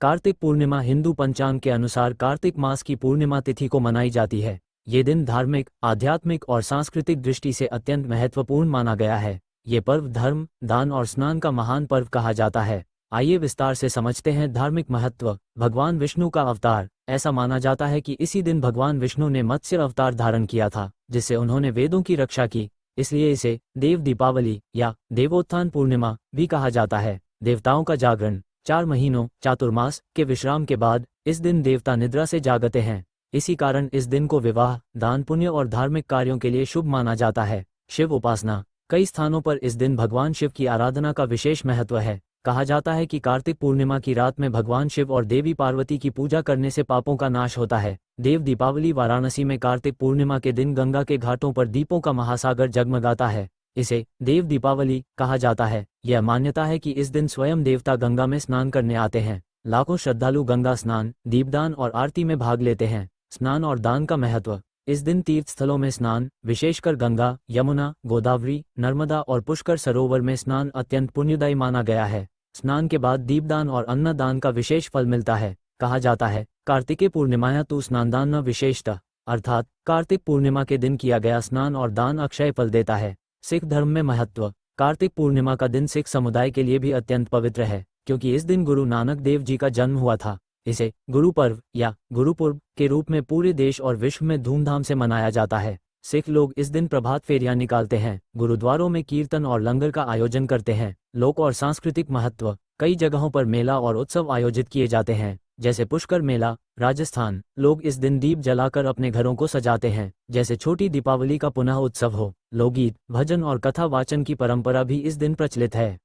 कार्तिक पूर्णिमा हिंदू पंचांग के अनुसार कार्तिक मास की पूर्णिमा तिथि को मनाई जाती है। ये दिन धार्मिक, आध्यात्मिक और सांस्कृतिक दृष्टि से अत्यंत महत्वपूर्ण माना गया है। ये पर्व धर्म, दान और स्नान का महान पर्व कहा जाता है। आइए विस्तार से समझते हैं धार्मिक महत्व। भगवान विष्णु का अवतार। ऐसा माना जाता है कि इसी दिन भगवान विष्णु ने मत्स्य अवतार धारण किया था, जिससे उन्होंने वेदों की रक्षा की। इसलिए इसे देव दीपावली या देवोत्थान पूर्णिमा भी कहा जाता है। देवताओं का जागरण। 4 महीनों चातुर्मास के विश्राम के बाद इस दिन देवता निद्रा से जागते हैं। इसी कारण इस दिन को विवाह, दान पुण्य और धार्मिक कार्यों के लिए शुभ माना जाता है। शिव उपासना। कई स्थानों पर इस दिन भगवान शिव की आराधना का विशेष महत्व है। कहा जाता है कि कार्तिक पूर्णिमा की रात में भगवान शिव और देवी पार्वती की पूजा करने से पापों का नाश होता है। देव दीपावली। वाराणसी में कार्तिक पूर्णिमा के दिन गंगा के घाटों पर दीपों का महासागर जगमगाता है। इसे देव दीपावली कहा जाता है। यह मान्यता है कि इस दिन स्वयं देवता गंगा में स्नान करने आते हैं। लाखों श्रद्धालु गंगा स्नान, दीपदान और आरती में भाग लेते हैं। स्नान और दान का महत्व। इस दिन तीर्थ स्थलों में स्नान, विशेषकर गंगा, यमुना, गोदावरी, नर्मदा और पुष्कर सरोवर में स्नान अत्यंत पुण्यदायी माना गया है। स्नान के बाद दीपदान और अन्नदान का विशेष फल मिलता है। कहा जाता है, कार्तिके पूर्णिमाया तु स्नानदान न विशेषतः, अर्थात कार्तिक पूर्णिमा के दिन किया गया स्नान और दान अक्षय फल देता है। सिख धर्म में महत्व। कार्तिक पूर्णिमा का दिन सिख समुदाय के लिए भी अत्यंत पवित्र है, क्योंकि इस दिन गुरु नानक देव जी का जन्म हुआ था। इसे गुरु पर्व या गुरुपुर्ब के रूप में पूरे देश और विश्व में धूमधाम से मनाया जाता है। सिख लोग इस दिन प्रभात फेरियां निकालते हैं, गुरुद्वारों में कीर्तन और लंगर का आयोजन करते हैं। लोक और सांस्कृतिक महत्व। कई जगहों पर मेला और उत्सव आयोजित किए जाते हैं, जैसे पुष्कर मेला, राजस्थान। लोग इस दिन दीप जलाकर अपने घरों को सजाते हैं, जैसे छोटी दीपावली का पुनः उत्सव हो। लोकगीत, भजन और कथा वाचन की परंपरा भी इस दिन प्रचलित है।